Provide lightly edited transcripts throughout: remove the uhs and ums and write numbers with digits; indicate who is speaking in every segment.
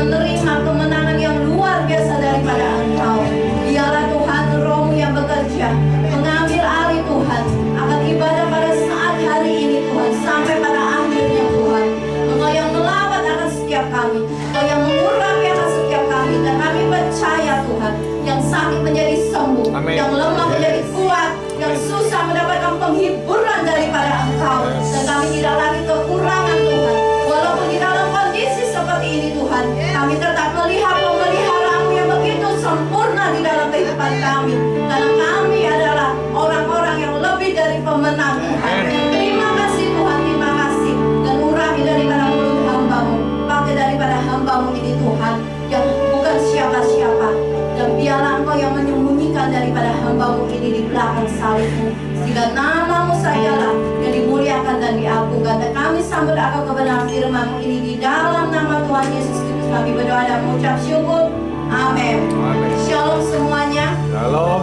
Speaker 1: menerima kemenangan yang luar biasa daripada Engkau. Biarlah Tuhan Roh-Mu yang bekerja, mengambil alih Tuhan akan ibadah pada saat hari ini Tuhan, sampai pada akhirnya Tuhan. Engkau yang melawat akan setiap kami, Engkau yang mengurapi akan setiap kami, dan kami percaya Tuhan, yang sakit menjadi sembuh,
Speaker 2: Amin.
Speaker 1: yang lemah menjadi kuat, yang susah mendapatkan penghiburan daripada Engkau, dan kami tidak lagi kekurangan Tuhan. Walaupun di dalam kondisi seperti ini Tuhan, kami tetap melihat pemeliharaan-Mu yang begitu sempurna di dalam kehidupan kami, karena kami adalah orang-orang yang lebih dari pemenang Tuhan. Terima kasih Tuhan, terima kasih. Dan urapi daripada mulut hamba-Mu, pakai daripada hamba-Mu ini Tuhan, yang bukan siapa-siapa. Dan biarlah Engkau yang menyembunyikan daripada hamba-Mu ini di belakang salib-Mu, sehingga nama-Mu sajalah yang dimuliakan dan diagungkan. Dan kami sambut akan kebenaran firman-Mu ini di dalam nama Tuhan Yesus Kristus. Kami berdoa dan mengucap syukur. Amin. Shalom semuanya.
Speaker 2: Shalom.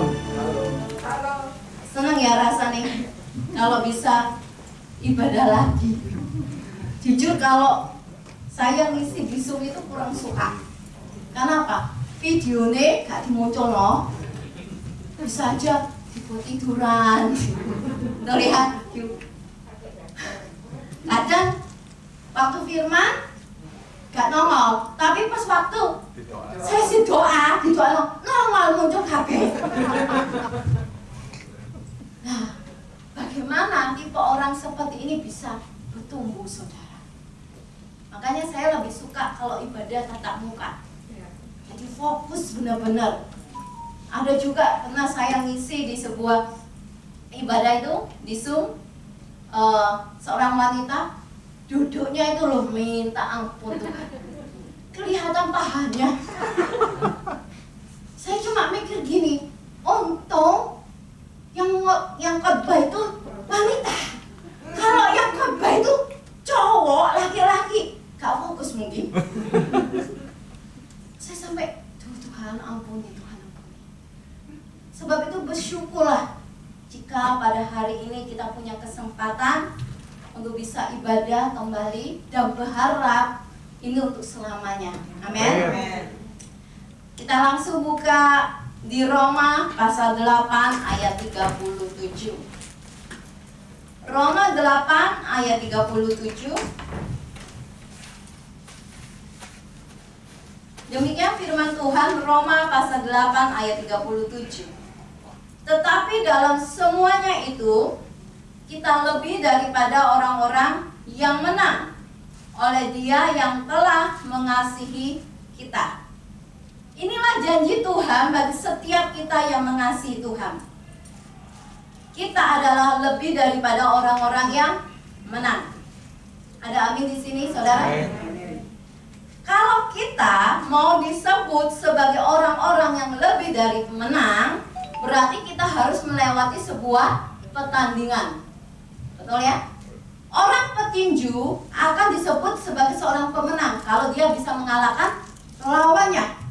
Speaker 1: Senang ya rasanya kalau bisa ibadah lagi. Jujur kalau saya ngisi di Zoom itu kurang suka. Kenapa? Videonya gak dimunculno, bisa aja dibuat tiduran. Lihat yuk. Kadang waktu firman gak nongol, tapi pas waktu sesi doa nongol muncul kabeh. Nah, bagaimana tipe orang seperti ini bisa bertumbuh, saudara? Makanya saya lebih suka kalau ibadah tatap muka. Jadi fokus benar-benar. Ada juga pernah saya ngisi di sebuah ibadah itu di Zoom, seorang wanita duduknya itu loh minta ampun Tuhan, kelihatan pahanya. Saya cuma mikir gini, untung yang khotbah itu wanita. Kalau yang khotbah itu cowok, laki-laki, gak fokus mungkin. Saya sampai, Tuhan ampuni, Tuhan ampuni. Sebab itu bersyukurlah jika pada hari ini kita punya kesempatan untuk bisa ibadah kembali, dan berharap ini untuk selamanya. Amin. Kita langsung buka di Roma pasal 8 ayat 37. Roma 8 ayat 37. Demikian firman Tuhan, Roma pasal 8 ayat 37. Tetapi dalam semuanya itu kita lebih daripada orang-orang yang menang oleh Dia yang telah mengasihi kita. Inilah janji Tuhan bagi setiap kita yang mengasihi Tuhan. Kita adalah lebih daripada orang-orang yang menang. Ada amin di sini, saudara? Kalau kita mau disebut sebagai orang-orang yang lebih dari pemenang, berarti kita harus melewati sebuah pertandingan. Betul ya? Orang petinju akan disebut sebagai seorang pemenang kalau dia bisa mengalahkan lawannya.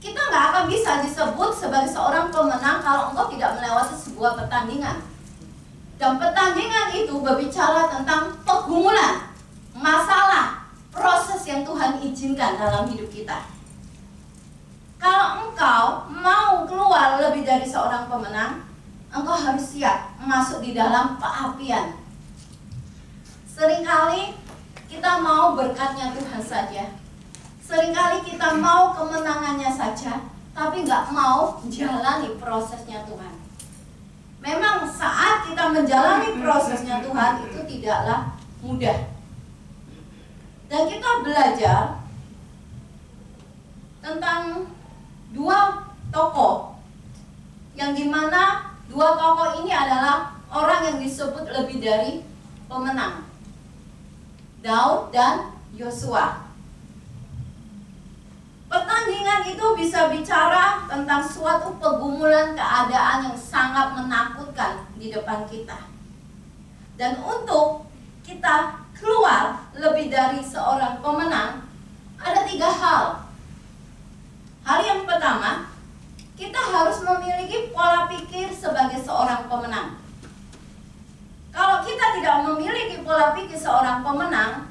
Speaker 1: Kita nggak akan bisa disebut sebagai seorang pemenang kalau engkau tidak melewati sebuah pertandingan. Dan pertandingan itu berbicara tentang pergumulan, masalah, proses yang Tuhan izinkan dalam hidup kita. Kalau engkau mau keluar lebih dari seorang pemenang, engkau harus siap masuk di dalam keapian. Seringkali kita mau berkatnya Tuhan saja. Seringkali kita mau kemenangannya saja, tapi nggak mau menjalani prosesnya Tuhan. Memang saat kita menjalani prosesnya Tuhan itu tidaklah mudah. Dan kita belajar tentang dua tokoh, yang dimana dua tokoh ini adalah orang yang disebut lebih dari pemenang, Daud dan Yosua. Pertandingan itu bisa bicara tentang suatu pergumulan keadaan yang sangat menakutkan di depan kita. Dan untuk kita keluar lebih dari seorang pemenang, ada 3 hal. Hal yang pertama, kita harus memiliki pola pikir sebagai seorang pemenang. Kalau kita tidak memiliki pola pikir seorang pemenang,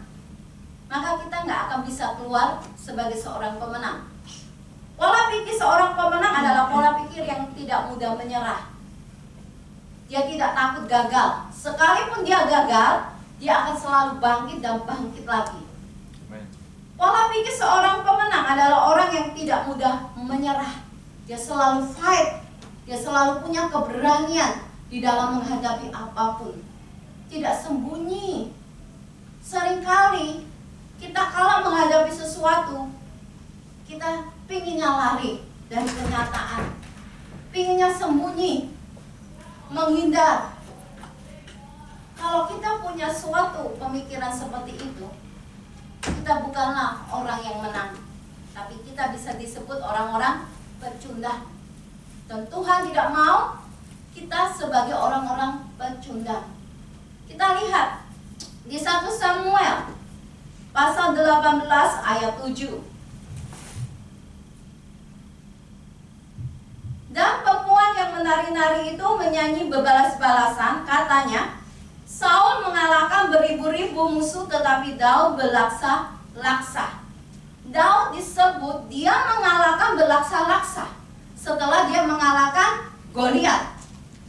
Speaker 1: maka kita nggak akan bisa keluar sebagai seorang pemenang. Pola pikir seorang pemenang adalah pola pikir yang tidak mudah menyerah. Dia tidak takut gagal. Sekalipun dia gagal, dia akan selalu bangkit dan bangkit lagi. Pola pikir seorang pemenang adalah orang yang tidak mudah menyerah. Dia selalu fight. Dia selalu punya keberanian di dalam menghadapi apapun. Tidak sembunyi. Seringkali kita kalau menghadapi sesuatu, kita pinginnya lari dari kenyataan, pinginnya sembunyi, menghindar. Kalau kita punya suatu pemikiran seperti itu, kita bukanlah orang yang menang, tapi kita bisa disebut orang-orang pecundang. Dan Tuhan tidak mau kita sebagai orang-orang pecundang. Kita lihat di 1 Samuel pasal 18 ayat 7. Dan perempuan yang menari-nari itu menyanyi bebalas-balasan, katanya, Saul mengalahkan beribu-ribu musuh tetapi Daud berlaksa-laksa. Daud disebut dia mengalahkan berlaksa-laksa setelah dia mengalahkan Goliat,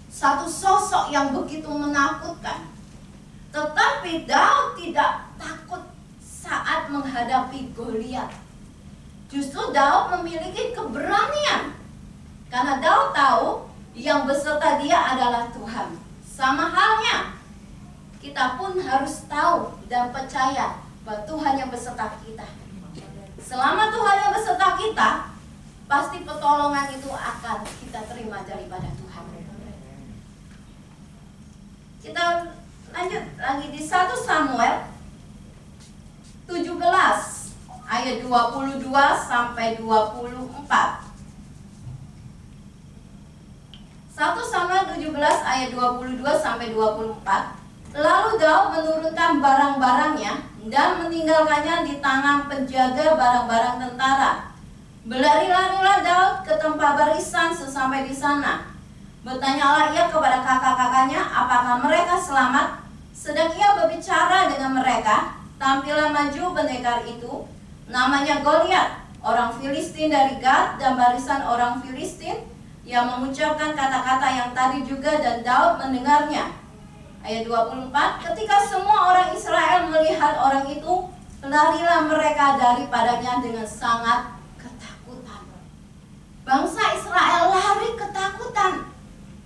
Speaker 1: satu sosok yang begitu menakutkan. Tetapi Daud tidak takut saat menghadapi Goliat. Justru Daud memiliki keberanian, karena Daud tahu yang beserta dia adalah Tuhan. Sama halnya, kita pun harus tahu dan percaya bahwa Tuhan yang beserta kita. Selama Tuhan yang beserta kita, pasti pertolongan itu akan kita terima daripada Tuhan. Kita lanjut lagi di 1 Samuel 17 ayat 22 sampai 24. 1 Samuel 17 ayat 22 sampai 24. Lalu Daud menurunkan barang-barangnya dan meninggalkannya di tangan penjaga barang-barang tentara. Berlari-larilah Daud ke tempat barisan sesampai di sana. Bertanyalah ia kepada kakak-kakaknya apakah mereka selamat. Sedang ia berbicara dengan mereka, tampillah maju pendekar itu, namanya Goliat, orang Filistin dari Gad dan barisan orang Filistin, yang mengucapkan kata-kata yang tadi juga, dan Daud mendengarnya. Ayat 24, ketika semua orang Israel melihat orang itu, larilah mereka daripadanya dengan sangat ketakutan. Bangsa Israel lari ketakutan,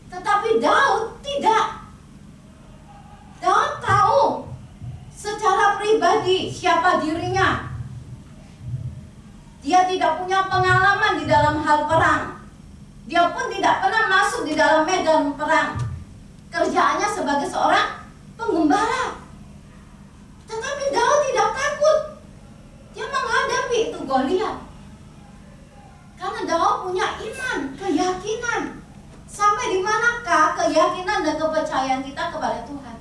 Speaker 1: tetapi Daud tidak. Daud tahu secara pribadi siapa dirinya. Dia tidak punya pengalaman di dalam hal perang. Dia pun tidak pernah masuk di dalam medan perang. Kerjaannya sebagai seorang penggembala. Tetapi Daud tidak takut. Dia menghadapi itu Goliat. Karena Daud punya iman, keyakinan. Sampai di manakah keyakinan dan kepercayaan kita kepada Tuhan?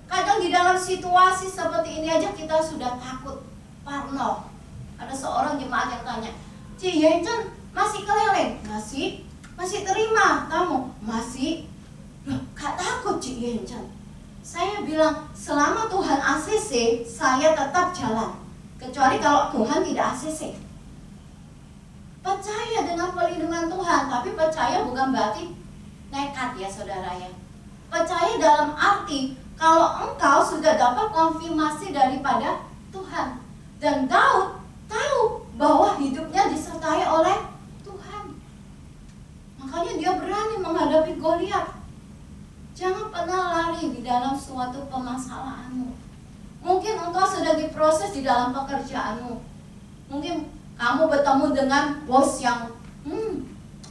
Speaker 1: Kadang di dalam situasi seperti ini aja kita sudah takut, parno. Ada seorang jemaat yang tanya, Ci Yencen masih keleleng? Masih terima kamu? Masih. Loh, gak takut Ci Yencen? Saya bilang, selama Tuhan ACC, saya tetap jalan. Kecuali kalau Tuhan tidak ACC. Percaya dengan perlindungan Tuhan, tapi percaya bukan berarti nekat ya saudara ya. Percaya dalam arti kalau engkau sudah dapat konfirmasi daripada Tuhan. Dan Daud tahu bahwa hidupnya disertai oleh Tuhan. Makanya dia berani menghadapi Goliat. Jangan pernah lari di dalam suatu permasalahanmu. Mungkin engkau sedang diproses di dalam pekerjaanmu. Mungkin kamu bertemu dengan bos yang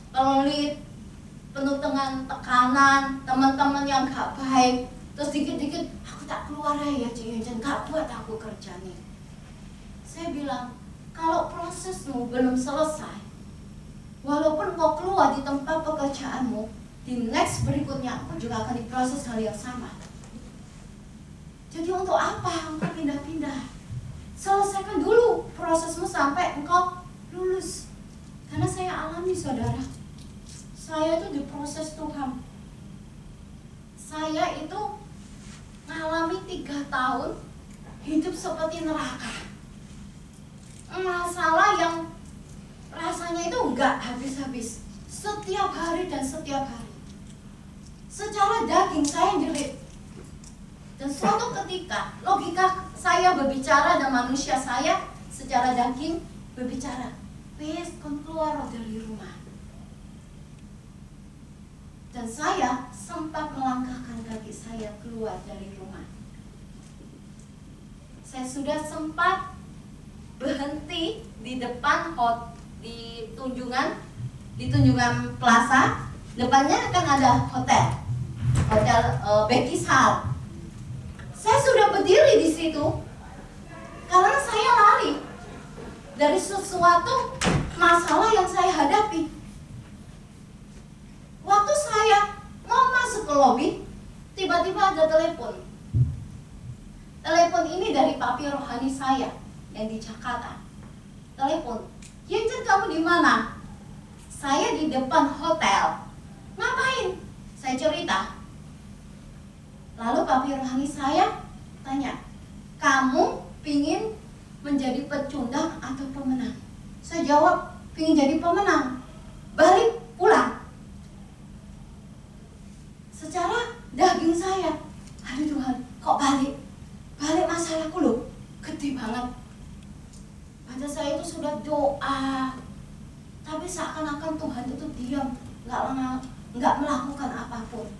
Speaker 1: pelit, penuh dengan tekanan, teman-teman yang gak baik. Terus dikit-dikit, aku tak keluar ya Ci, gak buat aku kerja nih. Saya bilang, kalau prosesmu belum selesai, walaupun kau keluar di tempat pekerjaanmu, di next berikutnya aku juga akan diproses hal yang sama. Jadi untuk apa engkau pindah-pindah? Selesaikan dulu prosesmu sampai engkau lulus. Karena saya alami saudara, saya itu diproses Tuhan. Saya itu ngalami 3 tahun hidup seperti neraka. Masalah yang rasanya itu enggak habis-habis, setiap hari dan setiap hari. Secara daging saya jerit. Dan suatu ketika logika saya berbicara dan manusia saya secara daging berbicara, wes kon keluar dari rumah. Dan saya sempat melangkahkan kaki saya keluar dari rumah. Saya sudah sempat berhenti di depan di Tunjungan Plaza. Depannya kan ada hotel Becky's Hall. Saya sudah berdiri di situ karena saya lari dari sesuatu masalah yang saya hadapi. Waktu saya mau masuk ke lobi, tiba-tiba ada telepon. Telepon ini dari papi rohani saya yang di Jakarta. Telepon, Yenjen kamu di mana? Saya di depan hotel. Ngapain? Saya cerita. Lalu papi rohani saya tanya, kamu pingin menjadi pecundang atau pemenang? Saya jawab, pingin jadi pemenang. Balik pulang. Secara daging saya, aduh Tuhan, kok balik? Balik masalahku loh, gede banget. Pada saya itu sudah doa, tapi seakan-akan Tuhan itu diam, nggak melakukan apapun.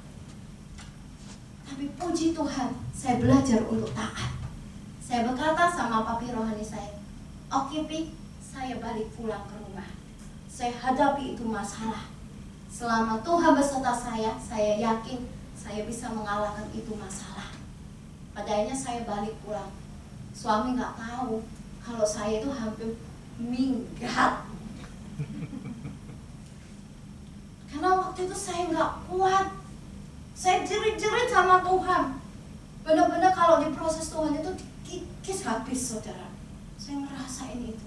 Speaker 1: Tapi puji Tuhan, saya belajar untuk taat. Saya berkata sama papi rohani saya, oke Pi, saya balik pulang ke rumah. Saya hadapi itu masalah. Selama Tuhan beserta saya yakin saya bisa mengalahkan itu masalah. Pada akhirnya saya balik pulang. Suami nggak tahu kalau saya itu hampir minggat. Karena waktu itu saya nggak kuat. Saya jerit-jerit sama Tuhan. Benar-benar kalau di proses Tuhan itu kikis habis, saudara. Saya ngerasain itu.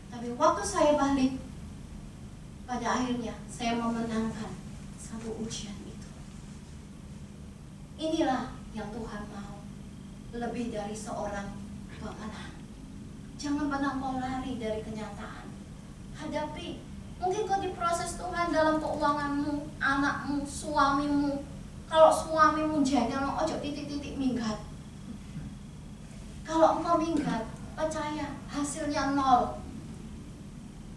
Speaker 1: Tapi waktu saya balik, pada akhirnya saya memenangkan satu ujian itu. Inilah yang Tuhan mau. Lebih dari seorang pemenang. Jangan pernah kau lari dari kenyataan. Hadapi. Mungkin kau diproses Tuhan dalam keuanganmu, anakmu, suamimu. Kalau suamimu jangan ojo titik-titik minggat. Kalau engkau minggat, percaya hasilnya nol.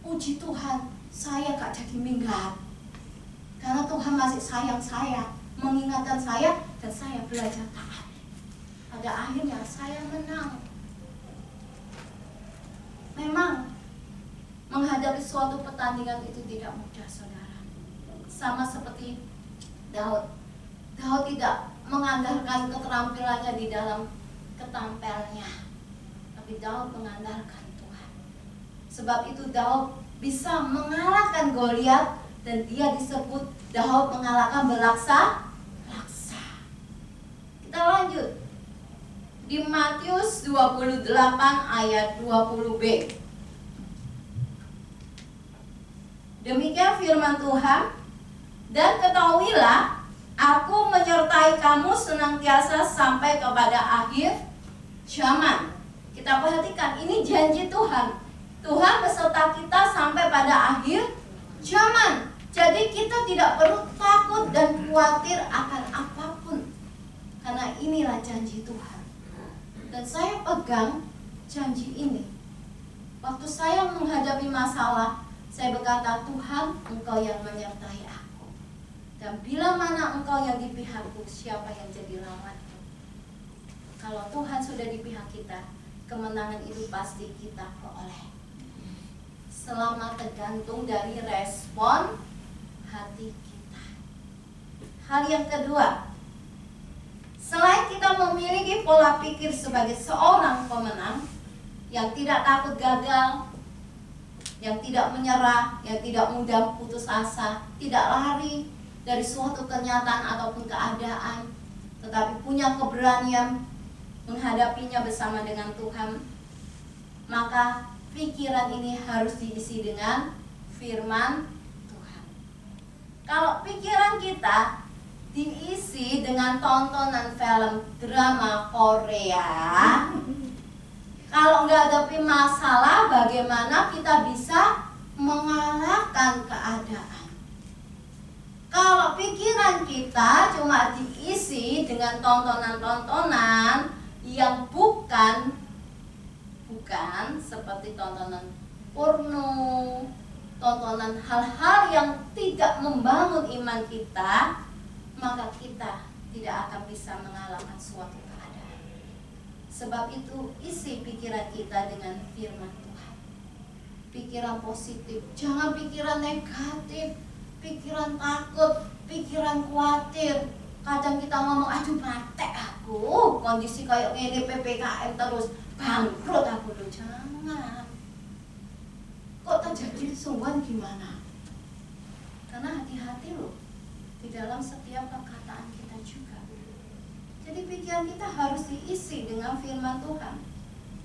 Speaker 1: Puji Tuhan, saya gak jadi minggat. Karena Tuhan masih sayang saya, mengingatkan saya, dan saya belajar taat. Pada akhirnya saya menang. Memang menghadapi suatu pertandingan itu tidak mudah, saudara. Sama seperti Daud. Daud tidak mengandalkan keterampilannya di dalam ketampelnya, tapi Daud mengandalkan Tuhan. Sebab itu Daud bisa mengalahkan Goliat, dan dia disebut Daud mengalahkan belaksa. Kita lanjut di Matius 28 ayat 20b. Demikian firman Tuhan, dan ketahuilah, aku menyertai kamu senantiasa sampai kepada akhir zaman. Kita perhatikan, ini janji Tuhan. Tuhan beserta kita sampai pada akhir zaman. Jadi kita tidak perlu takut dan khawatir akan apapun, karena inilah janji Tuhan. Dan saya pegang janji ini. Waktu saya menghadapi masalah, saya berkata, Tuhan, Engkau yang menyertai aku. Dan bila mana Engkau yang di pihakku, siapa yang jadi lawanku? Kalau Tuhan sudah di pihak kita, kemenangan itu pasti kita peroleh. Selama tergantung dari respon hati kita. Hal yang kedua, selain kita memiliki pola pikir sebagai seorang pemenang yang tidak takut gagal, yang tidak menyerah, yang tidak mudah putus asa, tidak lari dari suatu kenyataan ataupun keadaan, tetapi punya keberanian menghadapinya bersama dengan Tuhan, maka pikiran ini harus diisi dengan firman Tuhan. Kalau pikiran kita diisi dengan tontonan film drama Korea, kalau menghadapi masalah bagaimana kita bisa mengalahkan keadaan. Kalau pikiran kita cuma diisi dengan tontonan-tontonan yang bukan seperti tontonan porno, tontonan hal-hal yang tidak membangun iman kita, maka kita tidak akan bisa mengalahkan suatu keadaan. Sebab itu isi pikiran kita dengan firman Tuhan. Pikiran positif, jangan pikiran negatif, pikiran takut, pikiran khawatir. Kadang kita ngomong, aduh mati aku, kondisi kayak gini PPKM terus, bangkrut aku loh. Jangan. Kok terjadi sungguhan gimana? Karena hati-hati loh di dalam setiap perkataan kita juga. Jadi pikiran kita harus diisi dengan firman Tuhan.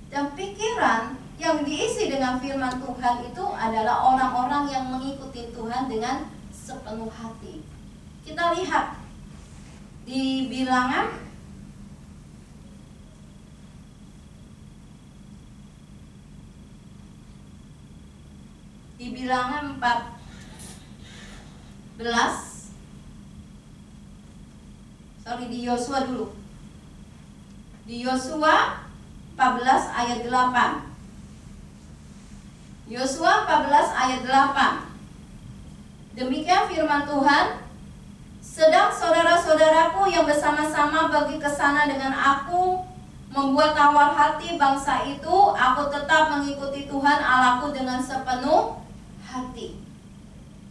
Speaker 1: Dan pikiran yang diisi dengan firman Tuhan itu adalah orang-orang yang mengikuti Tuhan dengan sepenuh hati. Kita lihat di Bilangan di 14, di Yosua dulu. Di Yosua 14 ayat 8. Yosua 14 ayat 8. Demikian firman Tuhan, sedang saudara-saudaraku yang bersama-sama pergi ke sana dengan aku membuat tawar hati bangsa itu, aku tetap mengikuti Tuhan Allahku dengan sepenuh hati.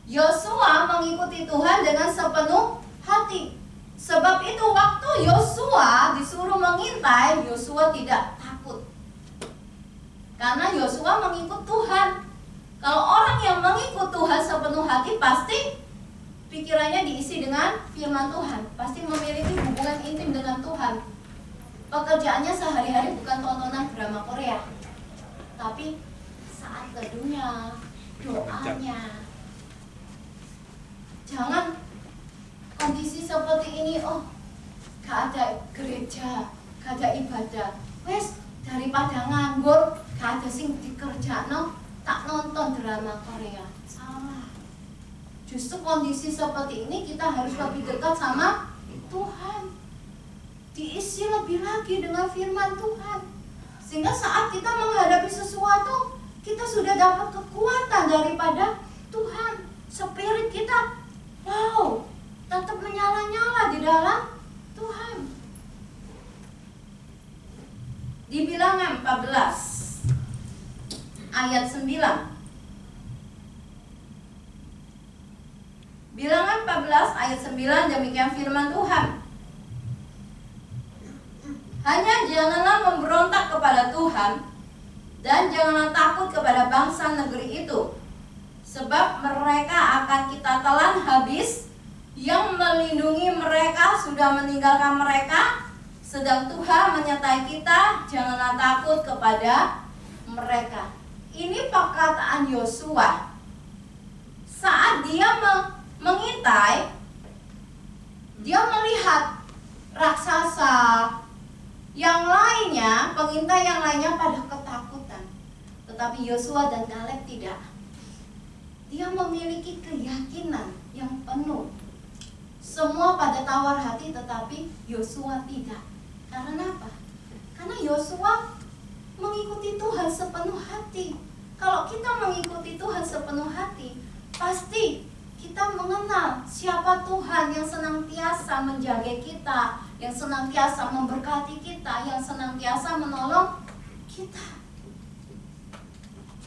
Speaker 1: Yosua mengikuti Tuhan dengan sepenuh hati. Sebab itu waktu Yosua disuruh mengintai, Yosua tidak takut. Karena Yosua mengikut Tuhan. Kalau orang yang mengikut Tuhan sepenuh hati, pasti pikirannya diisi dengan firman Tuhan. Pasti memiliki hubungan intim dengan Tuhan. Pekerjaannya sehari-hari bukan tontonan drama Korea, tapi saat teduhnya, doanya. Jangan kondisi seperti ini, oh gak ada gereja, gak ada ibadah, wes daripada nganggur, gak ada sing dikerjakno, tak nonton drama Korea. Salah. Justru kondisi seperti ini kita harus lebih dekat sama Tuhan, diisi lebih lagi dengan firman Tuhan, sehingga saat kita menghadapi sesuatu, kita sudah dapat kekuatan daripada Tuhan. Spirit kita, wow, tetap menyala-nyala di dalam Tuhan. Di Bilangan 14 ayat 9. Bilangan 14 ayat 9, demikian firman Tuhan. Hanya janganlah memberontak kepada Tuhan, dan janganlah takut kepada bangsa negeri itu, sebab mereka akan kita telan habis. Yang melindungi mereka sudah meninggalkan mereka, sedang Tuhan menyertai kita. Janganlah takut kepada mereka. Ini perkataan Yosua saat dia mengintai. Dia melihat raksasa yang lainnya, pengintai yang lainnya pada ketakutan. Tetapi Yosua dan Kaleb tidak. Dia memiliki keyakinan yang penuh. Semua pada tawar hati, tetapi Yosua tidak. Karena apa? Karena Yosua mengikuti Tuhan sepenuh hati. Kalau kita mengikuti Tuhan sepenuh hati, pasti kita mengenal siapa Tuhan yang senantiasa menjaga kita, yang senantiasa memberkati kita, yang senantiasa menolong kita.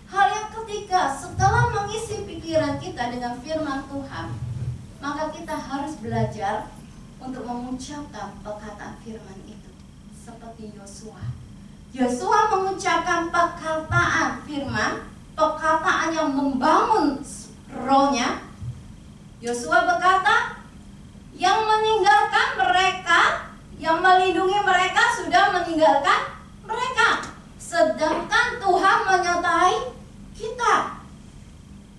Speaker 1: Hal yang ketiga, setelah mengisi pikiran kita dengan firman Tuhan, maka kita harus belajar untuk mengucapkan perkataan firman itu. Seperti Yosua. Yosua mengucapkan perkataan firman, perkataan yang membangun rohnya. Yosua berkata, yang meninggalkan mereka, yang melindungi mereka sudah meninggalkan mereka, sedangkan Tuhan menyertai kita.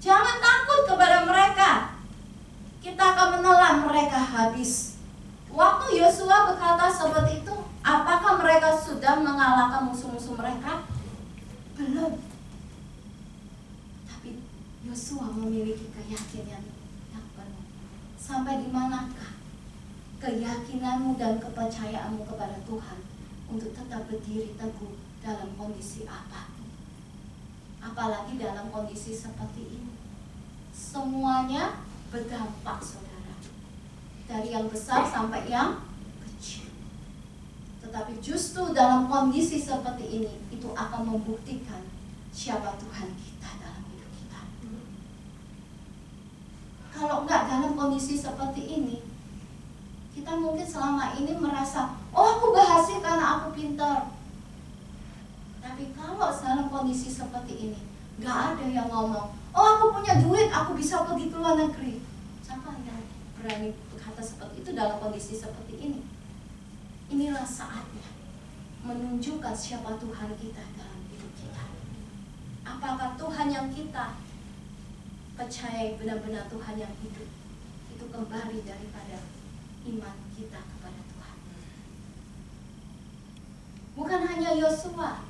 Speaker 1: Jangan takut kepada mereka. Kita akan menelan mereka habis. Yosua berkata seperti itu, apakah mereka sudah mengalahkan musuh-musuh mereka? Belum. Tapi Yosua memiliki keyakinan yang penuh. Sampai di manakah keyakinanmu dan kepercayaanmu kepada Tuhan untuk tetap berdiri teguh dalam kondisi apapun? Apalagi dalam kondisi seperti ini. Semuanya berdampak, saudara. Dari yang besar sampai yang kecil. Tetapi justru dalam kondisi seperti ini, itu akan membuktikan siapa Tuhan kita dalam hidup kita. Kalau enggak dalam kondisi seperti ini, kita mungkin selama ini merasa, oh aku berhasil karena aku pintar. Tapi kalau dalam kondisi seperti ini, enggak ada yang ngomong, oh aku punya duit, aku bisa pergi ke luar negeri. Siapa yang berani berkata seperti itu dalam kondisi seperti ini? Inilah saatnya menunjukkan siapa Tuhan kita dalam hidup kita. Apakah Tuhan yang kita percayai benar-benar Tuhan yang hidup? Itu kembali daripada iman kita kepada Tuhan. Bukan hanya Yosua,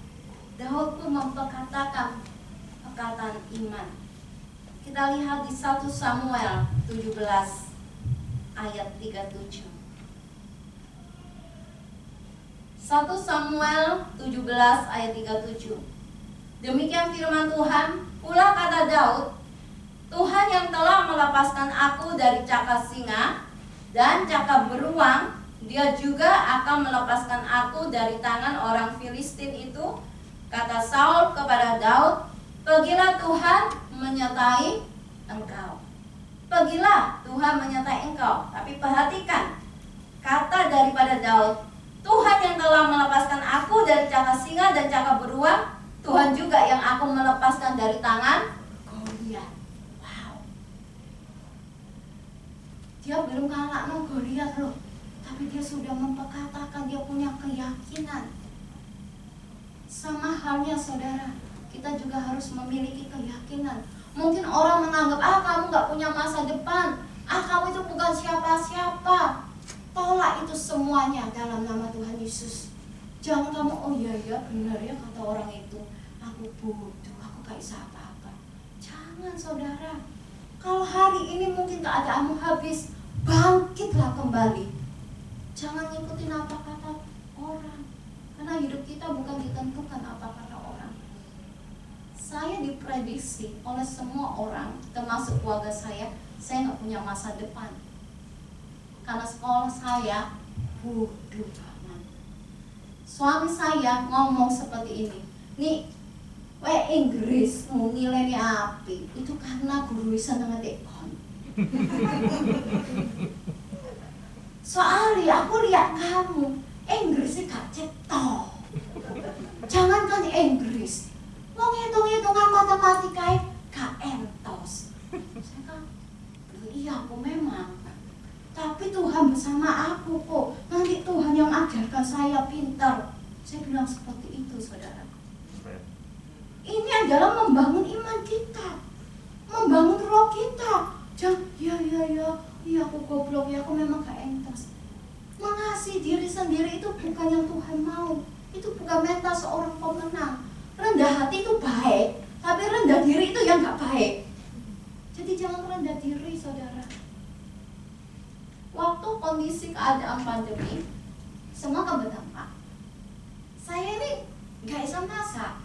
Speaker 1: Daud pun memperkatakan perkataan iman. Kita lihat di 1 Samuel 17 ayat 37. 1 Samuel 17 ayat 37. Demikian firman Tuhan, pula kata Daud, Tuhan yang telah melepaskan aku dari cakar singa dan cakar beruang, Dia juga akan melepaskan aku dari tangan orang Filistin itu. Kata Saul kepada Daud, pergilah, Tuhan menyertai engkau. Pergilah, Tuhan menyertai engkau. Tapi perhatikan kata daripada Daud, Tuhan yang telah melepaskan aku dari cakar singa dan cakar beruang, Tuhan juga yang akan melepaskan dari tangan Goliat. Wow. Dia belum kalahkan Goliat loh, tapi dia sudah memperkatakan, dia punya keyakinan. Sama halnya saudara, kita juga harus memiliki keyakinan. Mungkin orang menganggap, kamu gak punya masa depan, kamu itu bukan siapa-siapa. Tolak itu semuanya dalam nama Tuhan Yesus. Jangan kamu, oh iya benar ya kata orang itu, aku bodoh, aku gak bisa apa-apa. Jangan saudara. Kalau hari ini mungkin keadaanmu habis, bangkitlah kembali. Jangan ngikutin apa kata orang, karena hidup kita bukan ditentukan apa kata orang. Saya diprediksi oleh semua orang, termasuk keluarga saya gak punya masa depan. Karena sekolah saya bodoh banget. Suami saya ngomong seperti ini, nih, Inggris nilainya api, itu karena guru seneng ngetekon. Soalnya aku lihat kamu, Inggrisnya gak cetok. Jangankan Inggris, mau hitung-hitungan matematika gak entos. Saya kan, iya aku memang. Tapi Tuhan bersama aku kok. Nanti Tuhan yang ajarkan saya pintar. Saya bilang seperti itu, saudara. Ini adalah membangun iman kita, membangun roh kita. Jangan, iya aku goblok, ya aku memang gak entas. Mengasihi diri sendiri itu bukan yang Tuhan mau. Itu bukan mental seorang pemenang. Rendah hati itu baik, tapi rendah diri itu yang gak baik. Jadi jangan rendah diri, saudara. Waktu kondisi keadaan pandemi, semua kan berdampak. Saya ini gak bisa masak.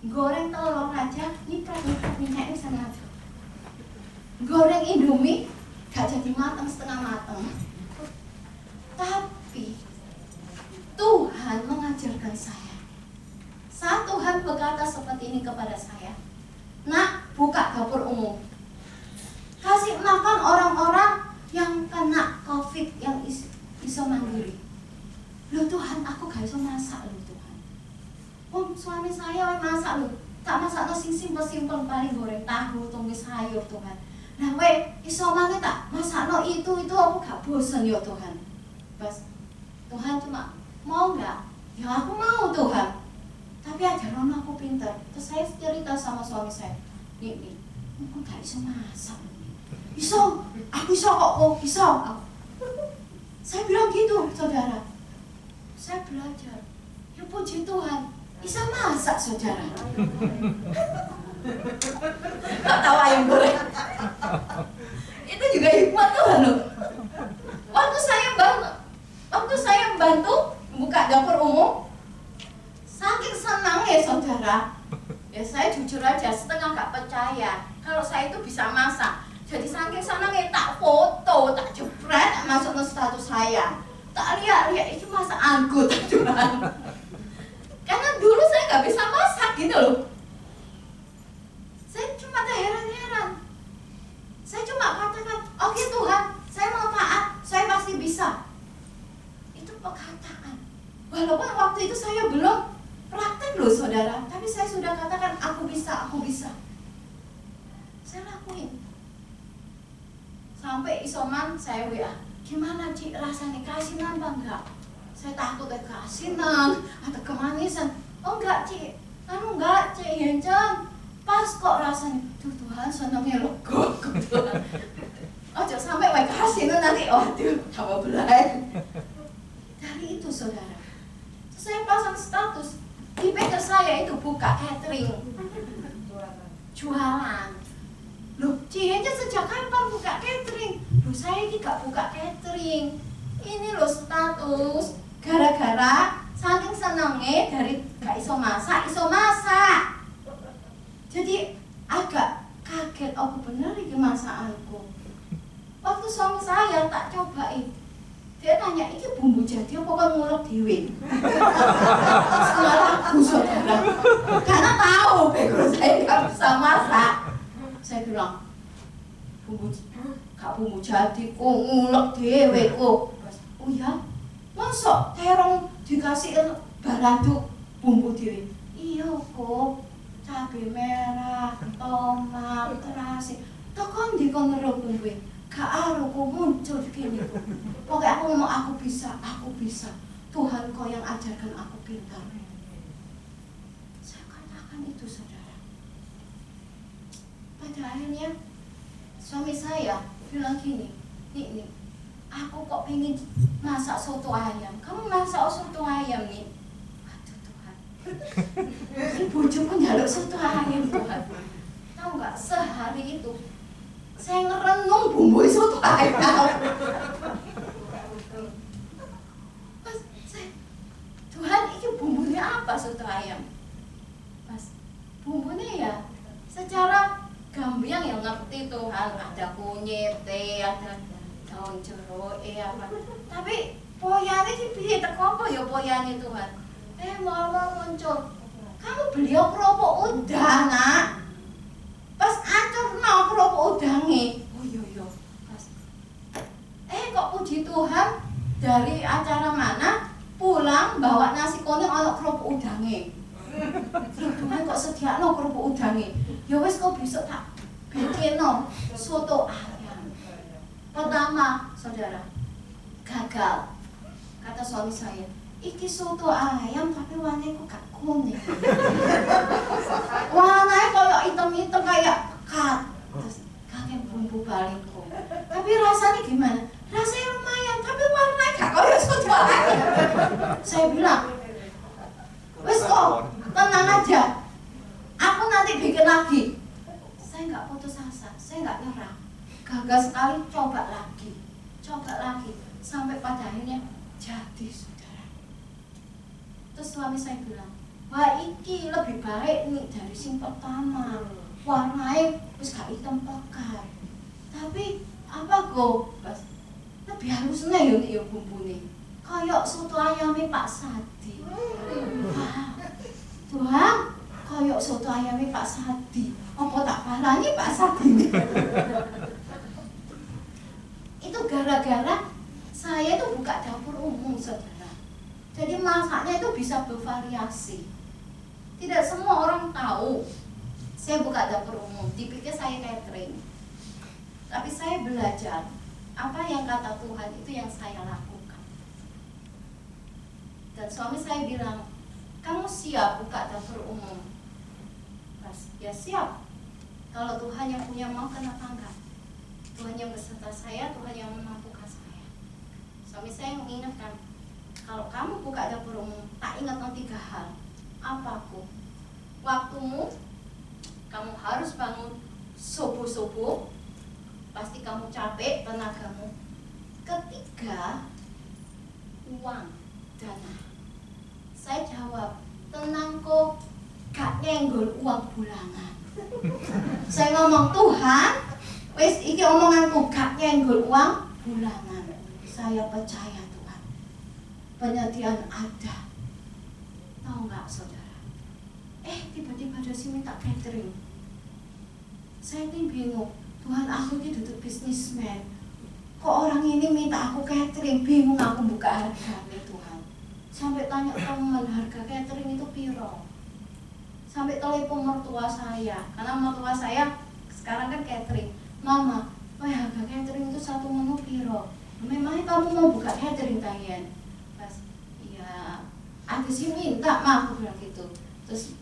Speaker 1: Goreng telur aja, nyiprat minyaknya bisa ngaco. Goreng Indomie, gak jadi matang, setengah matang. Tapi Tuhan mengajarkan saya. Saat Tuhan berkata seperti ini kepada saya, nak, buka dapur umum, kasih makan orang-orang yang kena COVID, yang bisa mandiri. Loh Tuhan, aku gak bisa masak loh Tuhan. Oh suami saya masak loh, tak masak no sing simpel-simpel, paling goreng tahu, tumis sayur Tuhan. Nah iso maneh tak masak no itu aku gak bosen ya Tuhan. Bas, Tuhan cuma mau gak? Ya aku mau Tuhan. Tapi ajaran aku pintar. Terus saya cerita sama suami saya, nih, aku gak bisa masak. Iso, aku iso kok, iso. Saya bilang gitu, saudara. Saya belajar. Ya puji Tuhan, bisa masak, saudara. Tak tahu ayam goreng. Itu juga hikmat Tuhan loh. Waktu saya bantu buka dapur umum, saking senangnya saudara. Ya saya jujur aja setengah gak percaya kalau saya itu bisa masak. Jadi saking senangnya tak foto, tak jepret, tak masuk ke status saya. Tak lihat itu masak anggut Tuhan. Karena dulu saya gak bisa masak gitu loh. Saya cuma terheran-heran. Saya cuma katakan, oke Tuhan, saya mau taat, saya pasti bisa. Itu perkataan. Walaupun waktu itu saya belum praktek loh saudara, tapi saya sudah katakan, aku bisa, aku bisa. Saya lakuin. Sampai isoman saya WA, gimana Cik rasanya, keasinan apa enggak? Saya takut keasinan atau kemanisan. Oh enggak Cik, enggak Cik Yencen, pas kok rasanya. Tuhan senangnya loh kok Tuhan. Ojo sampai wae keasinan nanti, waduh tambah berat. Dari itu saudara, saya pasang status di PK saya itu buka catering, jualan. Loh, Ciennya sejak kapan buka catering? Loh, saya ini gak buka catering. Ini loh status gara-gara saking senengnya dari gak iso masak. Jadi agak kaget, oh bener ini masakanku. Waktu suami saya tak cobain, dia tanya, ini bumbu jadi apa kan ngulek dewe? Salah lagu saudara. Karena tahu background saya gak bisa masak. Saya bilang, bumbu jadi kok ngulek dewe kok. Oh ya? Masa terong dikasih balado bumbu dewe? Iya kok, cabai merah, tomat, terasi. Tekan di kono bumbu. Gak aru kok muncul gini kok. Pokoknya aku ngomong aku bisa. Tuhan kau yang ajarkan aku pintar. Saya katakan itu saudara. Pada akhirnya suami saya bilang gini, nih, aku kok pengen masak soto ayam. Kamu masak soto ayam nih? Aduh Tuhan, bojoku nyaluk soto ayam Tuhan. Tahu nggak, sehari itu saya ngerenung bumbu soto ayam. Tuhan, ini bumbunya apa soto ayam? Mas, bumbunya ya secara gamblang yang ngerti Tuhan, ada kunyit, ada daun jeruk, apa. Tapi poyane iki piye teko apa ya poyane Tuhan? Malah muncul. Kamu beli kerupuk udang, Nak. Pas acurno kerupuk udange. Oh iya, Mas. Kok puji Tuhan dari acara mana pulang bawa nasi kuning ana kerupuk udange. Tuhan kok sediakno kerupuk udange. Ya wis kok besok tak bikinno soto ayam. Pertama, saudara, gagal. Kata suami saya, iki soto ayam tapi warnanya kok gak kuning. Warnanya kayak hitam-hitam kayak pekat. Terus kakek bumbu balingku. Tapi rasanya gimana? Rasanya lumayan, tapi warnanya gak kayak soto ayam. Saya bilang, wes kok, tenang aja. Aku nanti bikin lagi. Saya nggak putus asa, saya nggak nyerah. Gagal sekali, coba lagi, sampai pada akhirnya jadi saudara. Terus suami saya bilang, wah iki lebih baik nih dari sing pertama. Warnanya wis gak hitam pekat. Tapi apa go? Lebih halusnya ya bumbune. Kayak soto ayamnya Pak Sadi. Wah, Tuhan, kayak soto ayamnya Pak Sadi. Apa tak parani Pak Sadi? Itu gara-gara saya itu buka dapur umum saudara. Jadi masaknya itu bisa bervariasi. Tidak semua orang tahu saya buka dapur umum, dipikir saya catering. Tapi saya belajar apa yang kata Tuhan itu yang saya lakukan. Dan suami saya bilang, kamu siap buka dapur umum? Ya siap. Kalau Tuhan yang punya mau, kenapa enggak? Tuhan yang beserta saya, Tuhan yang memampukan saya. Suami saya mengingatkan, kalau kamu buka dapur umum, tak ingat 3 hal. Apaku? Waktumu, kamu harus bangun subuh-subuh, pasti kamu capek tenagamu. Ketiga, uang, dana. Saya jawab, tenang kok, gak nyenggol uang bulanan. Saya ngomong, Tuhan, wis iki omonganku gak nyenggol uang bulanan. Saya percaya Tuhan, penyediaan ada. Tahu nggak saudara? Tiba-tiba ada si minta catering. Saya ini bingung, Tuhan aku ini duduk bisnismen, kok orang ini minta aku catering, bingung aku buka harganya Tuhan. Sampai tanya teman, harga catering itu piro? Sampai telepon mertua saya, karena mertua saya sekarang kan catering. Mama, harga catering itu 1 menu piro? Memangnya kamu mau buka catering Tayen? Pas, iya, ada sih minta mah, aku bilang gitu. Terus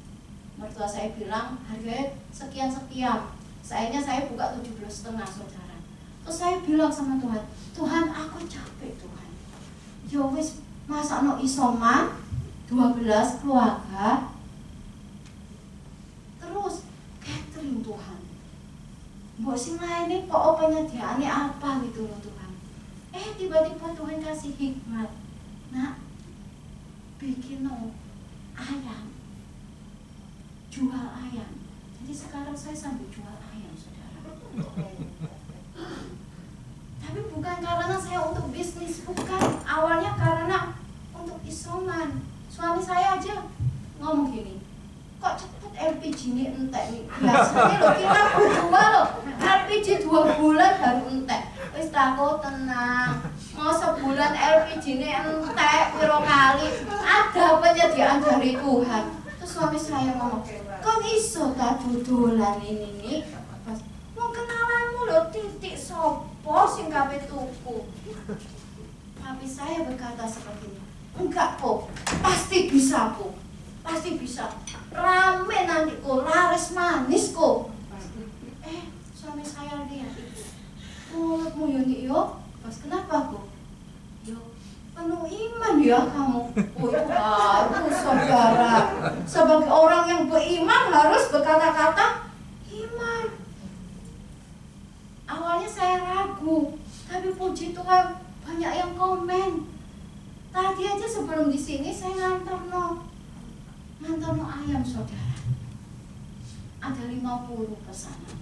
Speaker 1: mertua saya bilang harganya sekian-sekian. Sayangnya saya buka 17,5 saudara. Terus saya bilang sama Tuhan, Tuhan aku capek Tuhan. Ya wis masakno isoman 12 keluarga. Terus catering Tuhan. Mbok sing lainnya kok penyediaannya apa gitu loh Tuhan. Tiba-tiba Tuhan kasih hikmat. Nak, bikin ayam, jual ayam. Jadi sekarang saya sambil jual ayam saudara. Tapi bukan karena saya untuk bisnis, bukan. Awalnya karena untuk isoman. Suami saya aja ngomong gini, kok cepet LPG ini entek nih. Biasanya lo kita berdua lo LPG 2 bulan baru entek. Wis takut tenang, mau sebulan LPG ini entek piro kali, ada penyediaan dari Tuhan. Terus suami saya ngomong, kok iso tak dodolan ini nih? Mau kenalanmu lo titik sopo sing kabeh tuku. Tapi saya berkata seperti ini, enggak kok, pasti bisa kok, pasti bisa. Rame nanti kok, laris manis kok. Suami saya lihat, mulutmu Yuni yo, pas kenapa kok? Yo, penuh iman ya kamu. Oh itu harus saudara. Sebagai orang yang beriman harus berkata-kata iman. Awalnya saya ragu, tapi puji Tuhan banyak yang komen. Tadi aja sebelum di sini saya nganterno ayam saudara. Ada 50 pesanan.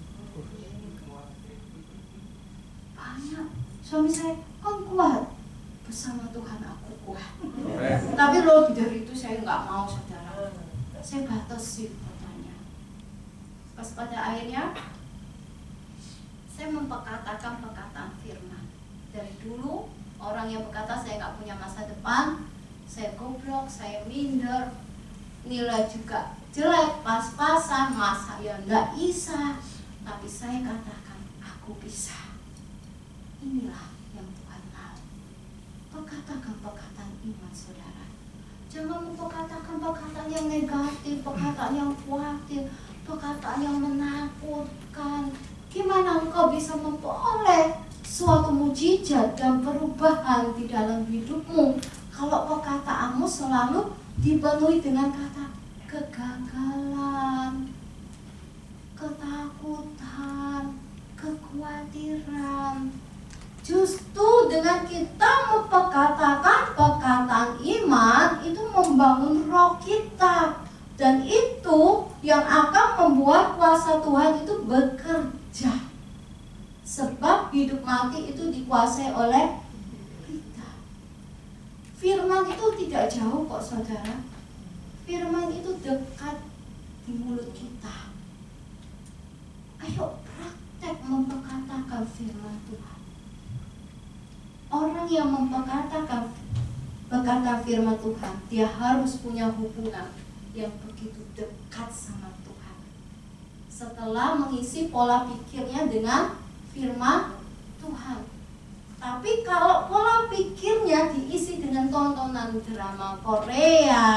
Speaker 1: Banyak. Suami saya, kan kuat. Bersama Tuhan aku kuat. Tapi lebih dari itu saya nggak mau saudara. Saya batasi pertanyaan. Pas pada akhirnya saya memperkatakan perkataan firman. Dari dulu orang yang berkata saya nggak punya masa depan, saya goblok, saya minder, nilai juga jelek, pas-pasan, masa ya nggak bisa. Tapi saya katakan aku bisa. Inilah yang Tuhan mau. Perkatakan perkataan iman saudara. Jangan memperkatakan perkataan yang negatif, perkataan yang khawatir, perkataan yang menakutkan. Gimana engkau bisa memperoleh suatu mujizat dan perubahan di dalam hidupmu kalau perkataanmu selalu dipenuhi dengan kata kegagalan, ketakutan, kekhawatiran. Justru dengan kita memperkatakan perkataan iman itu membangun roh kita, dan itu yang akan membuat kuasa Tuhan itu bekerja. Sebab hidup mati itu dikuasai oleh kita. Firman itu tidak jauh kok saudara. Firman itu dekat di mulut kita. Ayo praktek memperkatakan firman Tuhan. Orang yang memperkatakan firman Tuhan, dia harus punya hubungan yang begitu dekat sama Tuhan. Setelah mengisi pola pikirnya dengan firman Tuhan. Tapi kalau pola pikirnya diisi dengan tontonan drama Korea,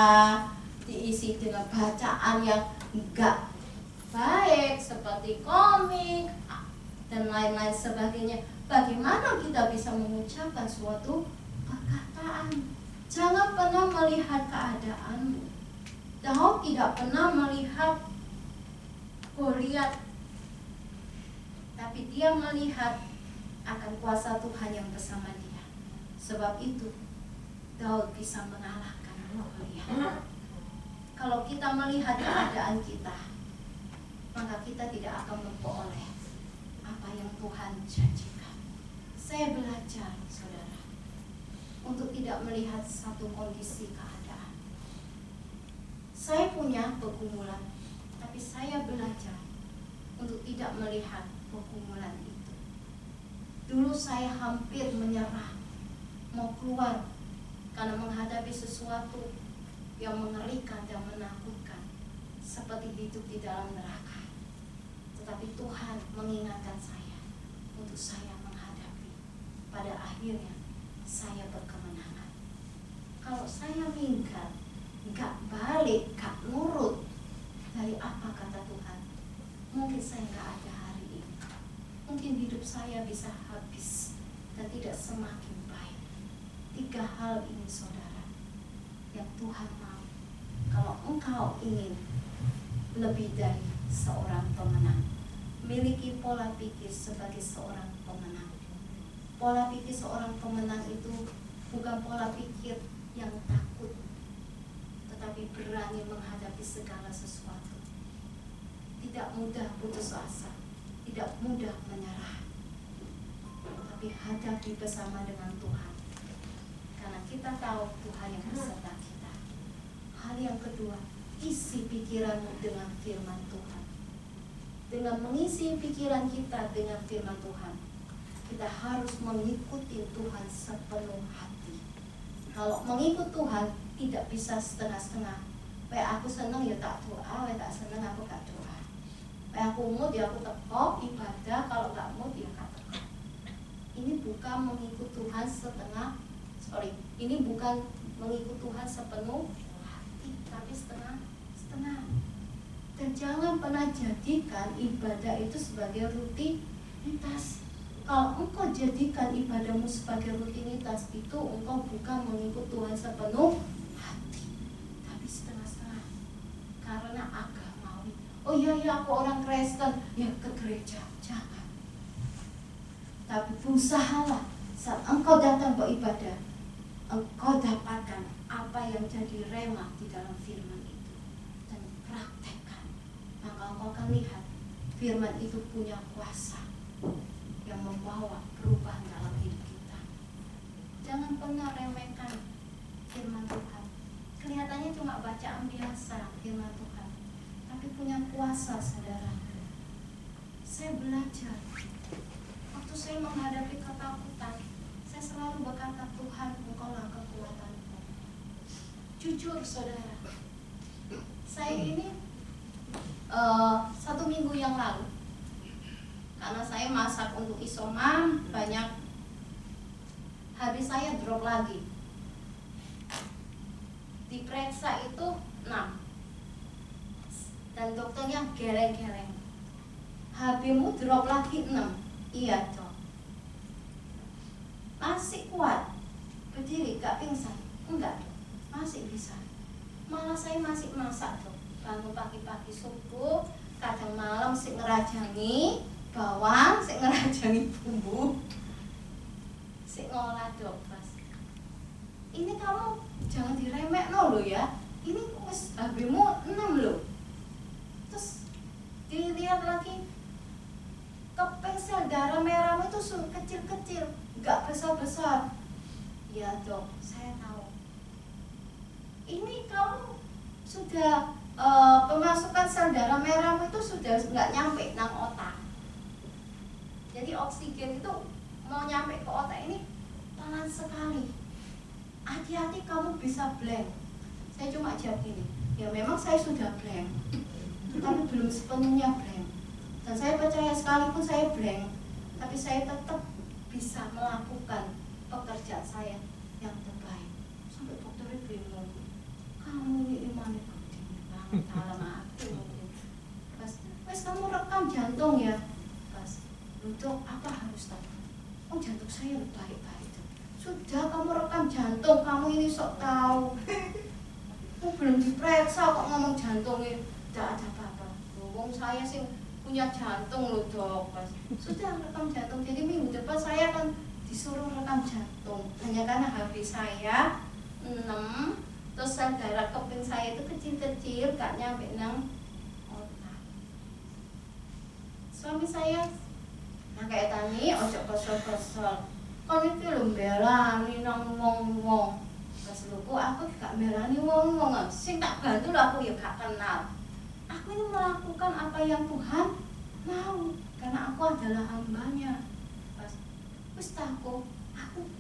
Speaker 1: diisi dengan bacaan yang enggak baik seperti komik dan lain-lain sebagainya, bagaimana kita bisa mengucapkan suatu perkataan. Jangan pernah melihat keadaanmu. Daud tidak pernah melihat Goliat, tapi dia melihat akan kuasa Tuhan yang bersama dia. Sebab itu Daud bisa mengalahkan Goliat. Kalau kita melihat keadaan kita, maka kita tidak akan memperoleh apa yang Tuhan janjikan. Saya belajar, saudara, untuk tidak melihat satu kondisi keadaan. Saya punya pergumulan, tapi saya belajar untuk tidak melihat pergumulan itu. Dulu saya hampir menyerah, mau keluar karena menghadapi sesuatu yang mengerikan dan menakutkan, seperti hidup di dalam neraka. Tetapi Tuhan mengingatkan saya untuk saya menghadapi. Pada akhirnya saya berkemenangan. Kalau saya minggat, gak balik, gak nurut dari apa kata Tuhan, mungkin saya gak ada hari ini. Mungkin hidup saya bisa habis dan tidak semakin baik. 3 hal ini, saudara, yang Tuhan mau. Kalau engkau ingin lebih dari seorang pemenang, miliki pola pikir sebagai seorang pemenang. Pola pikir seorang pemenang itu bukan pola pikir yang takut, tetapi berani menghadapi segala sesuatu. Tidak mudah putus asa, tidak mudah menyerah, tapi hadapi bersama dengan Tuhan, karena kita tahu Tuhan yang beserta kita. Hal yang kedua, isi pikiranmu dengan firman Tuhan. Dengan mengisi pikiran kita dengan firman Tuhan, kita harus mengikuti Tuhan sepenuh hati. Kalau mengikut Tuhan tidak bisa setengah-setengah. Aku seneng ya tak doa, tak seneng aku gak doa. Aku mood ya aku teko ibadah, kalau gak mood ya gak teko. Ini bukan mengikut Tuhan ini bukan mengikut Tuhan sepenuh hati, tapi setengah-setengah. Dan jangan pernah jadikan ibadah itu sebagai rutinitas. Kalau engkau jadikan ibadahmu sebagai rutinitas, itu engkau bukan mengikut Tuhan sepenuh hati, tapi setengah-setengah. Karena agamawi. Oh iya aku orang Kristen, ya ke gereja. Jangan. Tapi berusahalah saat engkau datang beribadah, engkau dapatkan apa yang jadi rema di dalam firman itu, dan praktekkan. Maka engkau akan lihat firman itu punya kuasa yang membawa perubahan dalam hidup kita. Jangan pernah remehkan firman Tuhan. Kelihatannya cuma bacaan biasa firman Tuhan, tapi punya kuasa, saudara. Saya belajar, waktu saya menghadapi ketakutan, saya selalu berkata, Tuhan, Engkaulah kekuatanku. Jujur, saudara, saya ini 1 minggu yang lalu, karena saya masak untuk isoman banyak, habis saya drop lagi. Diperiksa itu 6, dan dokternya geleng-geleng. HB-mu drop lagi 6. Iya dok. Masih kuat berdiri, gak pingsan? Enggak dok, masih bisa. Malah saya masih masak dok. Bangun pagi-pagi subuh, kadang malam sih ngerajangi bawang, sik ngerajangi bumbu, sik ngolah dok pas. Ini kamu jangan diremehno lo ya. Ini wis HB-mu 6 lo. Terus dilihat lagi, keping sel darah merahmu itu kecil-kecil, gak besar-besar. Ya dok, saya tahu. Ini kamu sudah pemasukan sel darah merahmu itu sudah nggak nyampe nang otak. Jadi oksigen itu mau nyampe ke otak ini pelan sekali. Hati-hati kamu bisa blank. Saya cuma jawab gini, ya memang saya sudah blank, tapi belum sepenuhnya blank. Dan saya percaya sekalipun saya blank, tapi saya tetap bisa melakukan pekerjaan saya yang terbaik. Sampai dokternya bingung, kamu ini imannya gede banget dalam hati mungkin. Pas kamu rekam jantung ya. Dok, apa harus tahu? Oh jantung saya baik-baik. Sudah, kamu rekam jantung, kamu ini sok tahu. Aku belum diperiksa kok ngomong jantungnya. Tidak ada apa-apa. Ngomong saya sih punya jantung loh dok. Sudah, rekam jantung. Jadi minggu depan saya akan disuruh rekam jantung. Hanya karena HB saya 6, terus darah keping saya itu kecil-kecil, gak nyampe 6 otak. Suami saya, nah kayak tani, ojo kesel-kesel. Kon iki lho mbelani nang wong-wong. Pas luku aku gak mbelani wong-wong. Sing tak bantu lho aku ya gak kenal. Aku ini melakukan apa yang Tuhan mau, karena aku adalah hambanya. Pas wis aku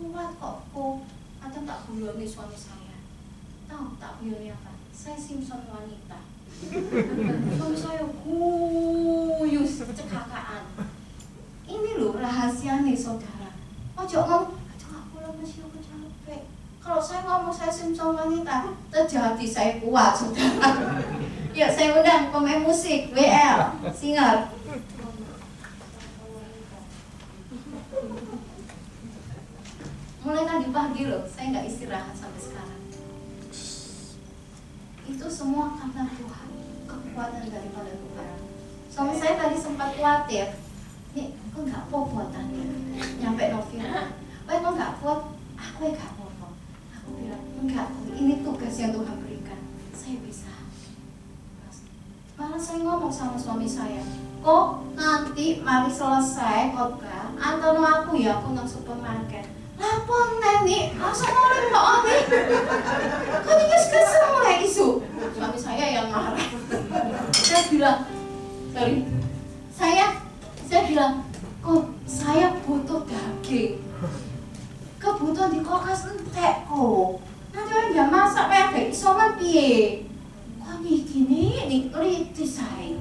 Speaker 1: kuat kok atau tak guyoni suami saya. Tahu tak guyoni apa? Saya Simpson wanita. Suami saya guyu cekakaan. Ini loh rahasia nih saudara. Ojo ngomong, aduh aku lemes, aku capek. Kalau saya ngomong saya Simpson wanita, terjadi saya kuat saudara. Yuk saya undang pemain musik, WL, singer. Mulai tadi pagi loh, saya nggak istirahat sampai sekarang. Itu semua karena Tuhan, kekuatan daripada Tuhan. Suami saya tadi sempat khawatir, nih kok nggak buatannya, nyampe Novira. Wah kok nggak buat, aku ya nggak apa-apa. Aku bilang enggak, ini tugas yang Tuhan berikan, saya bisa. Malah saya ngomong sama suami saya, kok nanti mari selesai khotbah, antono aku ya aku nang supermarket. Lapor nenek, langsung mulai Pak Ami. Kan ini kesel mulai isu. Suami saya yang marah. Saya bilang, saya bilang, kok saya butuh daging. Kebutuhan di kulkas entek kok. Nanti orang jam masak kayak ada isoman piye. Kok gini nih kritis saya.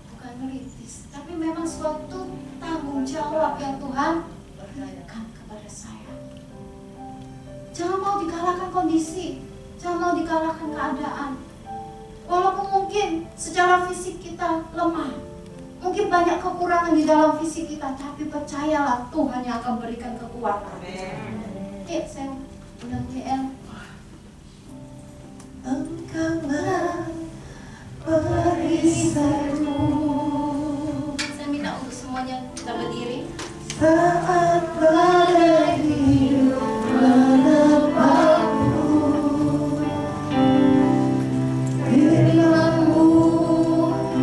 Speaker 1: Bukan kritis, tapi memang suatu tanggung jawab yang Tuhan berikan kepada saya. Jangan mau dikalahkan kondisi, jangan mau dikalahkan keadaan. Walaupun mungkin secara fisik kita lemah, mungkin banyak kekurangan di dalam fisik kita, tapi percayalah Tuhan yang akan berikan kekuatan. Saya udah WL. Engkaulah perisaiku. Saya minta untuk semuanya kita berdiri. Saat badai hidup menepatku, firman-Mu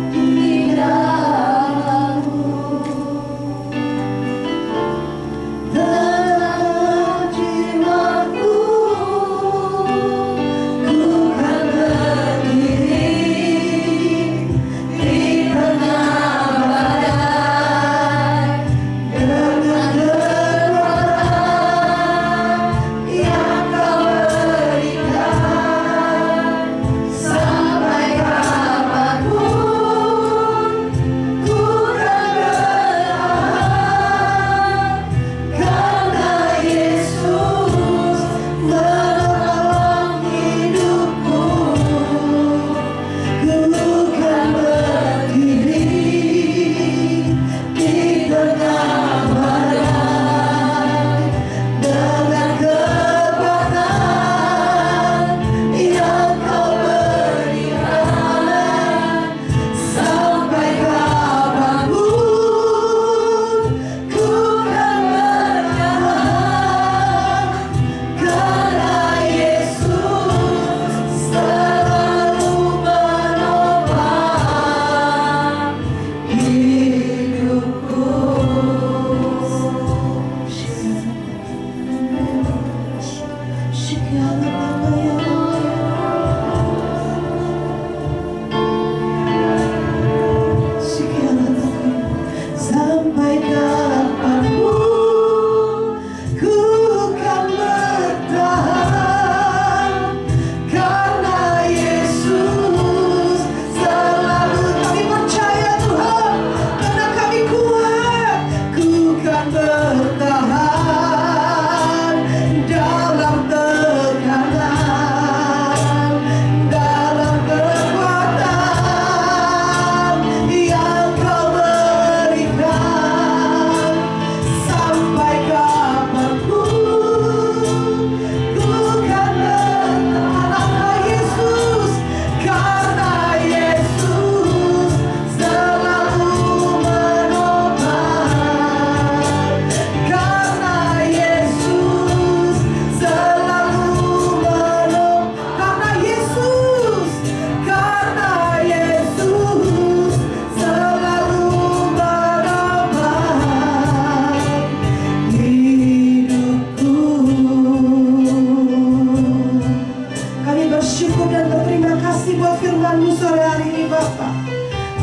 Speaker 1: di dalamku, dalam jiwaku, ku kan berdiri di tengah badai dengan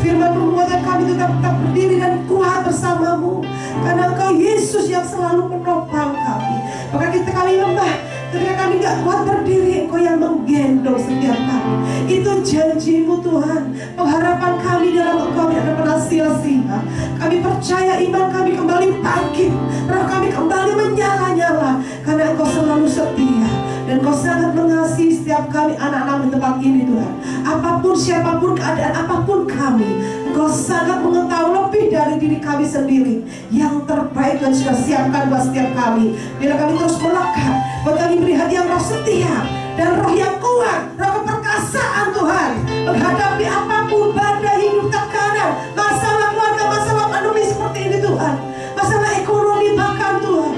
Speaker 2: Firman menguatkan kami tetap berdiri dan kuat bersamamu, karena Engkau Yesus yang selalu menopang kami. Maka kami lemah, ketika kami gak kuat berdiri, Engkau yang menggendong setiap kami. Itu janji-Mu Tuhan. Pengharapan kami dalam Engkau tidak akan pernah sia-sia. Kami percaya iman kami kembali bangkit, roh kami kembali menyala-nyala, karena Engkau selalu setia. Dan Engkau sangat mengasihi setiap kami anak-anak di tempat ini Tuhan. Apapun, siapapun keadaan, apapun kami, Engkau sangat mengetahui lebih dari diri kami sendiri. Yang terbaik dan sudah siapkan buat setiap kami. Bila kami terus melekat, buat kami beri hati yang roh setia dan roh yang kuat, roh keperkasaan Tuhan, menghadapi apapun badai hidup, tekanan, masalah keluarga, masalah pandemi seperti ini Tuhan, masalah ekonomi bahkan Tuhan.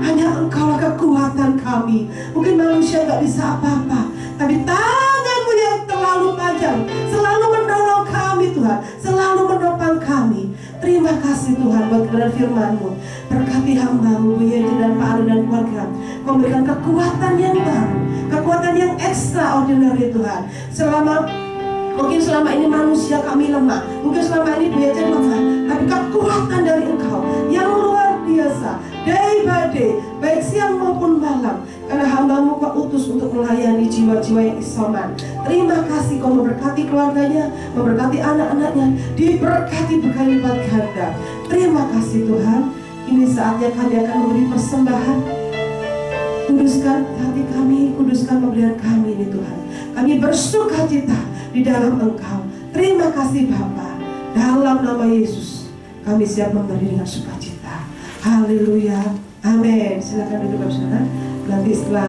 Speaker 2: Hanya Engkaulah kekuatan kami. Mungkin manusia gak bisa apa-apa, tapi tangan-Mu yang terlalu panjang selalu menolong kami Tuhan, selalu menopang kami. Terima kasih Tuhan buat kebenaran firman-Mu. Berkati hamba-Mu Bu Yenti dan Pak Arun dan keluarga. Kau berikan kekuatan yang baru, kekuatan yang extraordinary Tuhan. Mungkin selama ini manusia kami lemah, mungkin selama ini Bu Yenti lemah, tapi kekuatan dari Engkau yang luar biasa, day by day, baik siang maupun malam, karena hamba-Mu Kau utus untuk melayani jiwa-jiwa yang isoman. Terima kasih Kau memberkati keluarganya, memberkati anak-anaknya, diberkati berkali-lipat ganda. Terima kasih Tuhan. Ini saatnya kami akan memberi persembahan. Kuduskan hati kami, kuduskan pemberian kami ini Tuhan. Kami bersukacita di dalam Engkau. Terima kasih Bapa. Dalam nama Yesus kami siap memberi dengan sukacita. Haleluya. Amin. Silakan duduk bersama. Nanti setelah